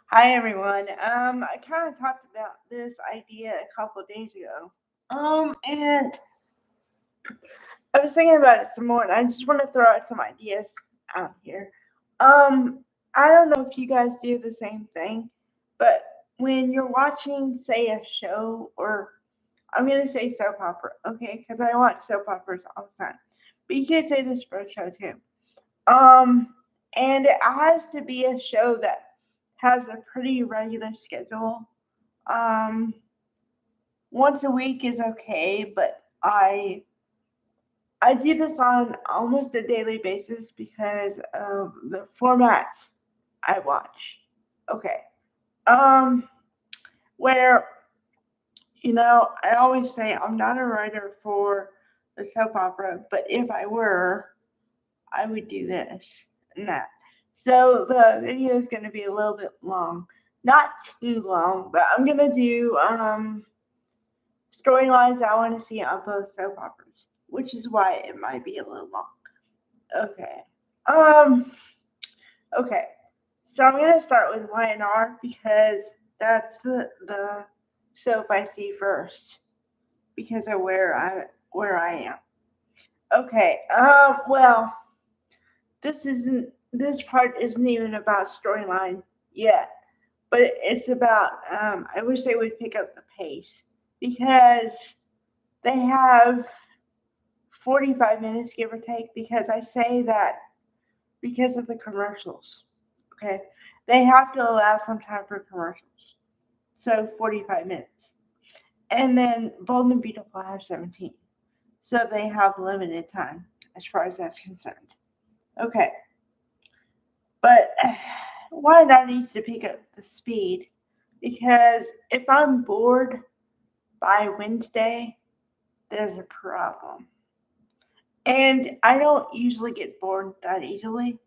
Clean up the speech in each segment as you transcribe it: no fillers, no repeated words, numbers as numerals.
Hi everyone. I kind of talked about this idea a couple of days ago. And I was thinking about it some more, and I just want to throw out some ideas out here. Um, I don't know if you guys do the same thing, but when you're watching, say, a show, or I'm gonna say soap opera, okay, because I watch soap operas all the time. But you could say this for a show too. Um, and it has to be a show that has a pretty regular schedule. Um, Once a week is okay, but I do this on almost a daily basis because of the formats I watch. Okay. Um, where I always say I'm not a writer for the soap opera, but if I were, I would do this and that. So the video is going to be a little bit long, not too long, but I'm going to do storylines I want to see on both soap operas, which is why it might be a little long. Okay. Um. Okay. So I'm gonna start with YNR because that's the soap I see first because of where I am. Okay. Well, this part isn't even about storyline yet, but it's about. I wish they would pick up the pace because they have 45 minutes, give or take, because I say that because of the commercials. Okay. They have to allow some time for commercials. So 45 minutes. And then Bold and Beautiful have 17. So they have limited time as far as that's concerned. Okay. But why not needs to pick up the speed? Because if I'm bored by Wednesday, there's a problem. And I don't usually get bored that easily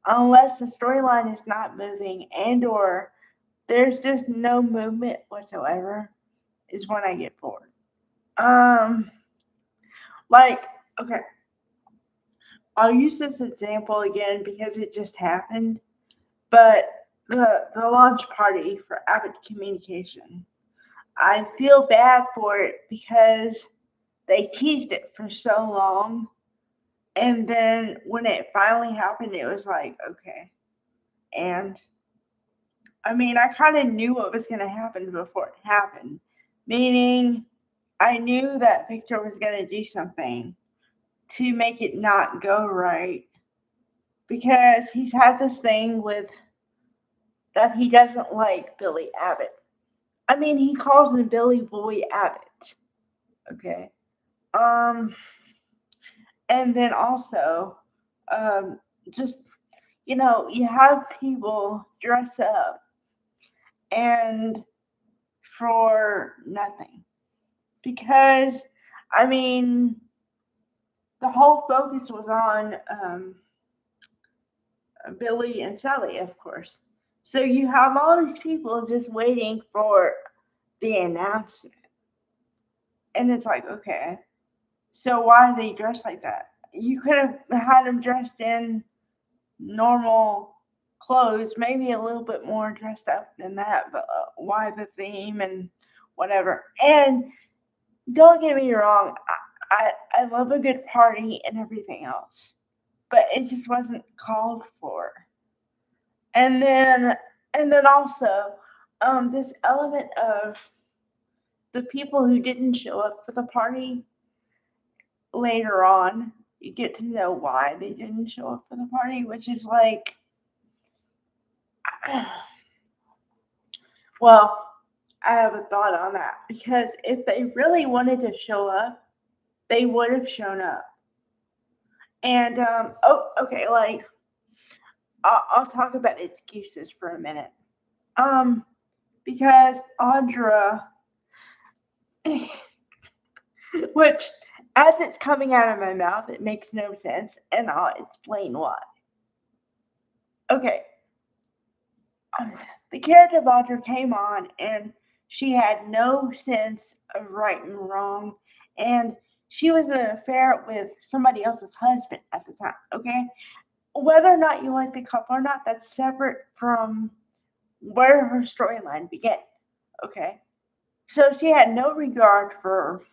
unless the storyline is not moving and or there's just no movement whatsoever is when I get bored. Um like okay, I'll use this example again because it just happened, but the launch party for Avid Communication. I feel bad for it because they teased it for so long and then when it finally happened it was like, okay. And I mean, I kind of knew what was going to happen before it happened, meaning I knew that Victor was going to do something to make it not go right because he's had this thing with that he doesn't like Billy Abbott. I mean, he calls him Billy Boy Abbott. Okay. Um, and then also, um, just you have people dress up and for nothing because I mean the whole focus was on Billy and Sally, of course. So you have all these people just waiting for the announcement, and it's like, okay, so why are they dressed like that? You could have had them dressed in normal clothes, maybe a little bit more dressed up than that, but why the theme and whatever? And don't get me wrong, I love a good party and everything else, but it just wasn't called for. And then also this element of the people who didn't show up for the party later on, you get to know why they didn't show up for the party, which is like, well, I have a thought on that because if they really wanted to show up, they would have shown up. And oh, okay, like I'll talk about excuses for a minute. Um, because Audra, which as it's coming out of my mouth, it makes no sense, and I'll explain why. Okay, um, the character of Audra came on, and she had no sense of right and wrong, and she was in an affair with somebody else's husband at the time. Okay, whether or not you like the couple or not, that's separate from where her storyline began. Okay. So she had no regard for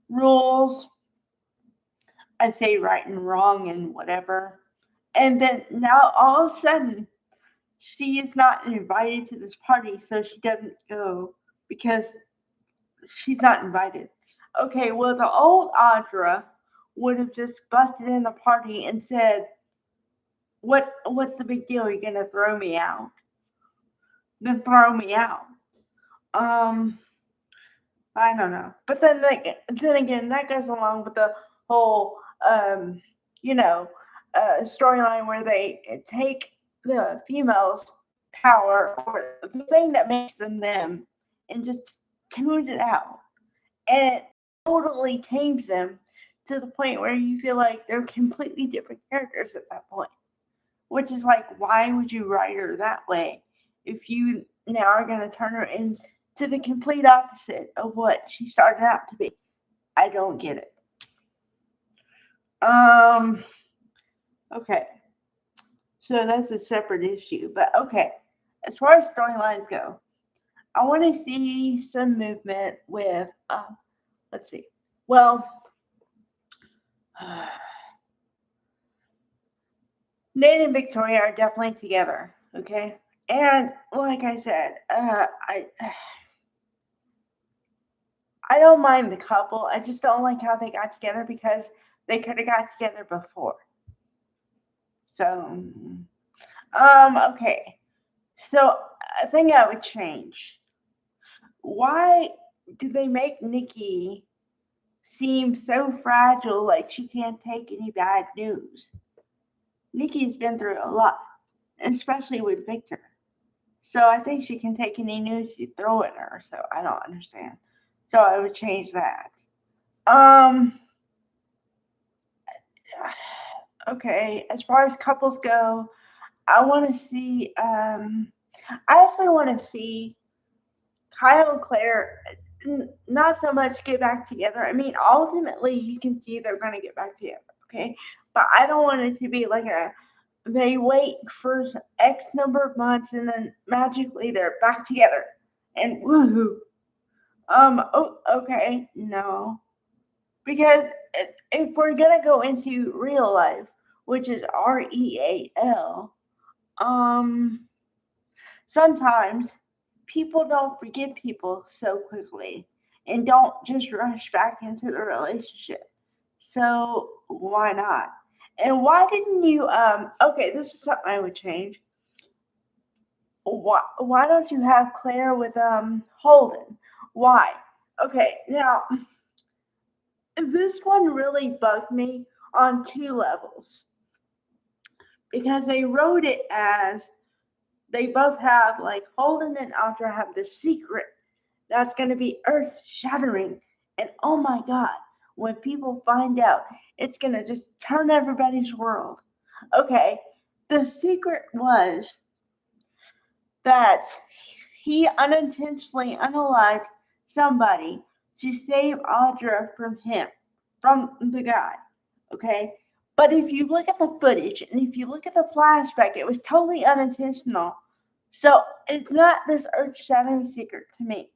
rules, I'd say right and wrong and whatever. And then now all of a sudden, she is not invited to this party, so she doesn't go because she's not invited. Okay, well, the old Audra would have just busted in the party and said, "What's the big deal? You're gonna throw me out? Then throw me out." Um, I don't know. But then again, that goes along with the whole, you know, storyline where they take the females' power or the thing that makes them and just tunes it out. And it totally tames them to the point where you feel like they're completely different characters at that point. Which is like, why would you write her that way if you now are going to turn her into the complete opposite of what she started out to be? I don't get it. Okay. So that's a separate issue. But okay. As far as storylines go, I want to see some movement with, let's see. Well, Nate and Victoria are definitely together. Okay. And like I said, I don't mind the couple. I just don't like how they got together because they could have got together before. So, okay. So, a thing I would change. Why did they make Nikki seem so fragile, like she can't take any bad news? Nikki's been through a lot, especially with Victor. So I think she can take any news you throw at her. So I don't understand. So I would change that. Okay, as far as couples go, I want to see. I actually want to see Kyle and Claire. Not so much get back together. I mean, ultimately, you can see they're going to get back together. Okay, but I don't want it to be like a they wait for X number of months and then magically they're back together and woohoo. Oh, okay, no, because if we're gonna go into real life, which is real, um, sometimes people don't forget people so quickly and don't just rush back into the relationship. So why not? And why didn't you okay, this is something I would change. Why don't you have Claire with Holden? Why? Okay, now this one really bugged me on two levels because they wrote it as they both have, like, Holden and Audra have this secret that's going to be earth shattering. And oh my God, when people find out, it's going to just turn everybody's world. Okay, the secret was that he unintentionally unalived somebody to save Audra from him, from the guy. Okay? But if you look at the footage and if you look at the flashback, it was totally unintentional. So it's not this earth shattering secret to me.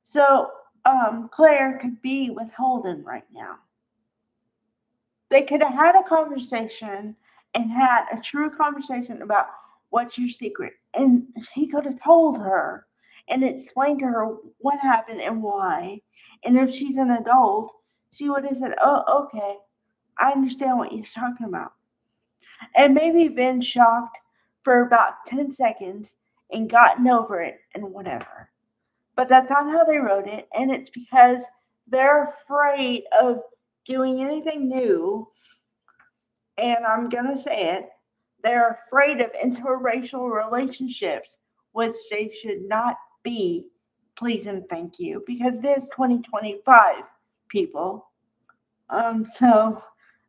So Claire could be with Holden right now. They could have had a conversation and had a true conversation about what's your secret. And he could have told her and explained to her what happened and why. And if she's an adult, she would have said, "Oh, okay, I understand what you're talking about." And maybe been shocked for about 10 seconds and gotten over it and whatever. But that's not how they wrote it. And it's because they're afraid of doing anything new, and I'm going to say it, they're afraid of interracial relationships, which they should not be. Please and thank you, because it is 2025, people. So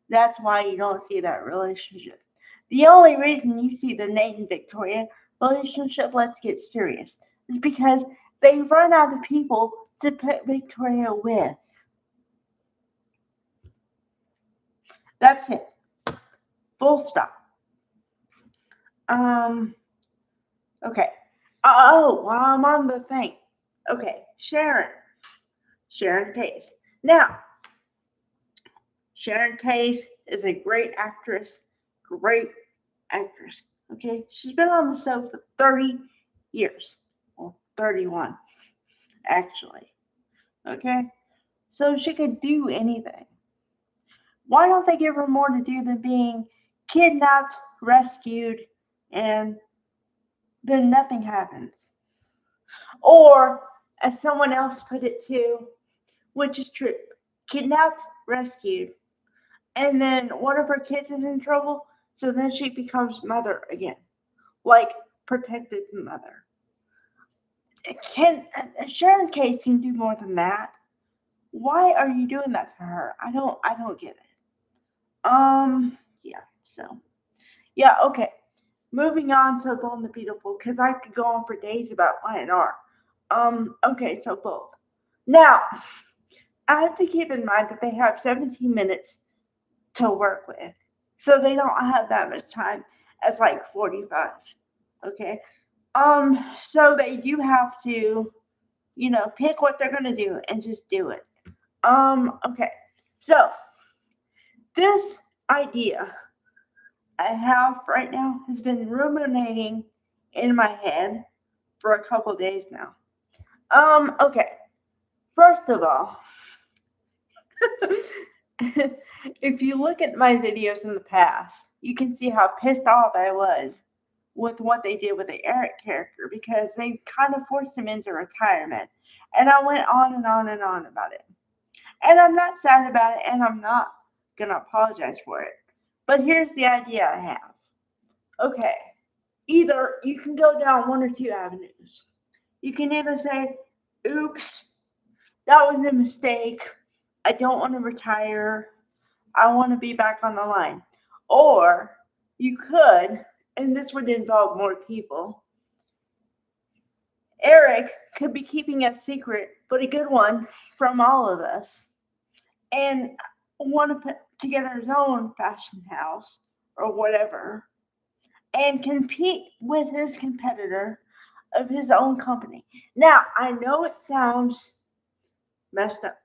that's why you don't see that relationship. The only reason you see the Nate and Victoria relationship, let's get serious, is because they run out of people to put Victoria with. That's it. Full stop. Okay. Oh, while I'm on the thing. Okay, Sharon Case. Now, Sharon Case is a great actress. Okay, she's been on the show for 30 years. Well, 31, actually. Okay, so she could do anything. Why don't they give her more to do than being kidnapped, rescued, and then nothing happens? Or, as someone else put it too, which is true, kidnapped, rescued, and then one of her kids is in trouble, so then she becomes mother again, like protected mother. Can Sharon Case can do more than that? Why are you doing that to her? I don't get it. Yeah. So yeah, okay. Moving on to Bold and the Beautiful, because I could go on for days about Y&R. Okay, so Bold. Now, I have to keep in mind that they have 17 minutes to work with. So they don't have that much time as like 45. Okay. So they do have to, pick what they're gonna do and just do it. Okay. So this idea I have right now has been ruminating in my head for a couple days now. Okay. First of all, if you look at my videos in the past, you can see how pissed off I was with what they did with the Eric character because they kind of forced him into retirement. And I went on and on and on about it. And I'm not sad about it, and I'm not going to apologize for it. But here's the idea I have. Okay, either you can go down one or two avenues. You can either say, oops, that was a mistake. I don't want to retire. I want to be back on the line. Or you could, and this would involve more people, Eric could be keeping a secret, but a good one, from all of us, and want to put together his own fashion house or whatever, and compete with his competitor of his own company. Now, I know it sounds messed up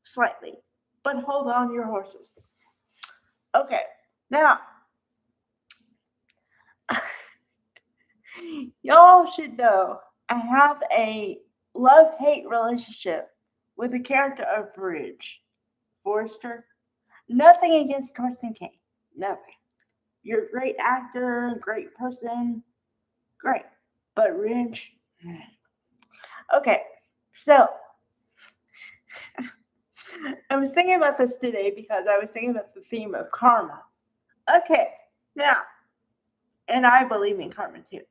slightly, but hold on your horses. Okay, now, y'all should know I have a love-hate relationship with the character of Bridge Forrester. Nothing against Carson Kane. Nothing. You're a great actor, great person, great. But Ridge, okay. So I was thinking about this today because I was thinking about the theme of karma. Okay, now, and I believe in karma too.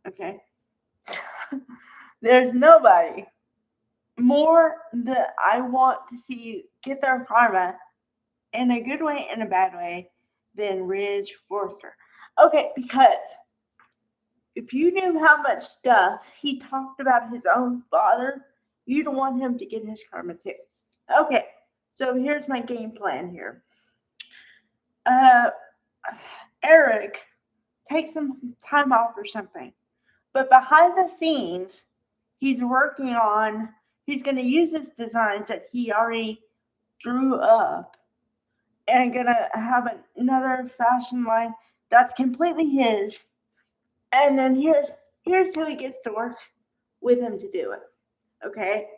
Okay, there's nobody more that I want to see get their karma in a good way and a bad way than Ridge Forrester. Okay, because if you knew how much stuff he talked about his own father, you'd want him to get his karma too. Okay, so here's my game plan here. Uh, Eric takes some time off or something, but behind the scenes, he's going to use his designs that he already drew up and going to have another fashion line that's completely his. And then here's who he gets to work with him to do it. Okay,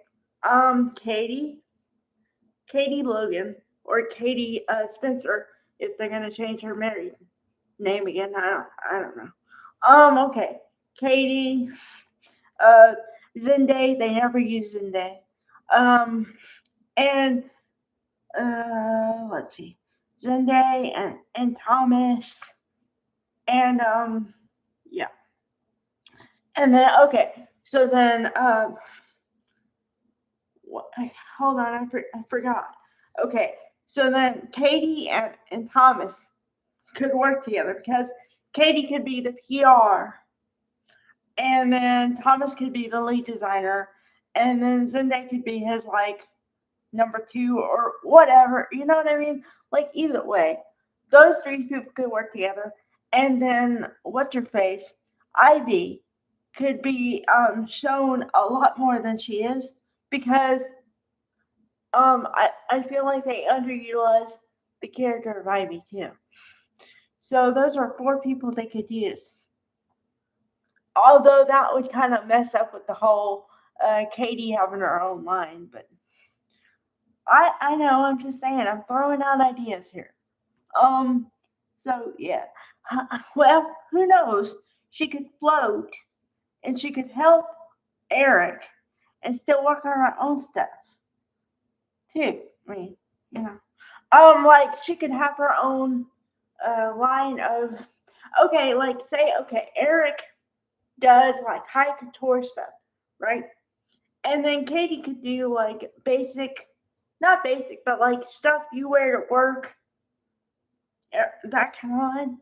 Katie Logan or Katie Spencer, if they're gonna change her married name again. I don't know. Okay, Katie, Zende. They never use Zende. And let's see, Zende and Thomas, and yeah. And then okay, so then what, hold on, I forgot. Okay, so then Katie and Thomas could work together because Katie could be the PR, and then Thomas could be the lead designer, and then Zende could be his like number two or whatever. You know what I mean? Like either way, those three people could work together, and then what's her face, Ivy, could be shown a lot more than she is because I feel like they underutilize the character of Ivy too. So those are four people they could use. Although that would kind of mess up with the whole Katie having her own line, but I know, I'm just saying, I'm throwing out ideas here. Um, so yeah. Well, who knows? She could float and she could help Eric and still work on her own stuff too. I mean, you know. Like she could have her own line of okay, like say okay, Eric does like high couture stuff, right? And then Katie could do like basic, not basic, but like stuff you wear to work, that kind of line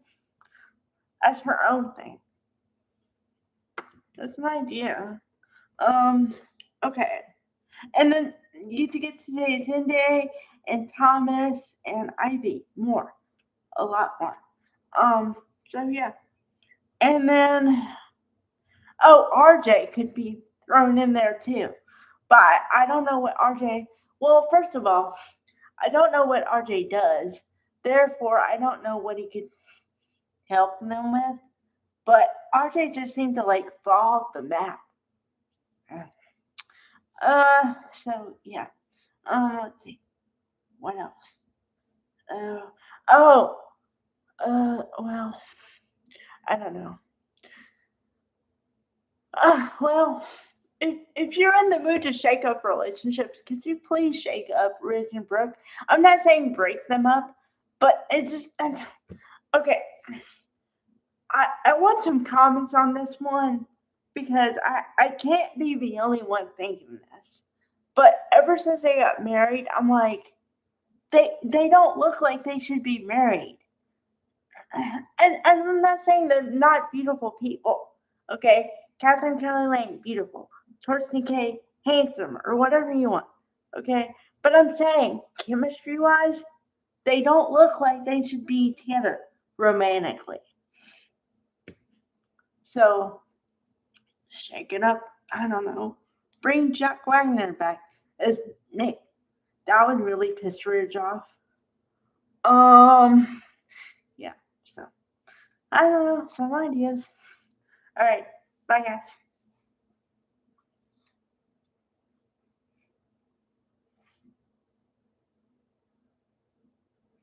as her own thing. That's an idea. Um, okay. And then you could get to say Zende and Thomas and Ivy more, a lot more. So yeah. And then, oh, RJ could be thrown in there too. But I don't know what RJ, well, first of all, I don't know what RJ does. Therefore, I don't know what he could help them with. But RJ just seemed to like fall off the map. So yeah. Let's see. What else? Uh, oh, well, I don't know. Well, if you're in the mood to shake up relationships, could you please shake up Ridge and Brooke? I'm not saying break them up, but it's just okay. I want some comments on this one because I can't be the only one thinking this. But ever since they got married, I'm like, they don't look like they should be married. And I'm not saying they're not beautiful people. Okay, Catherine Kelly Lane, beautiful. Torsten K, handsome, or whatever you want. Okay, but I'm saying chemistry wise, they don't look like they should be together romantically. So shake it up. I don't know. Bring Jack Wagner back as Nick. That would really piss Ridge off. Um, yeah. So I don't know. Some ideas. All right. Bye, guys.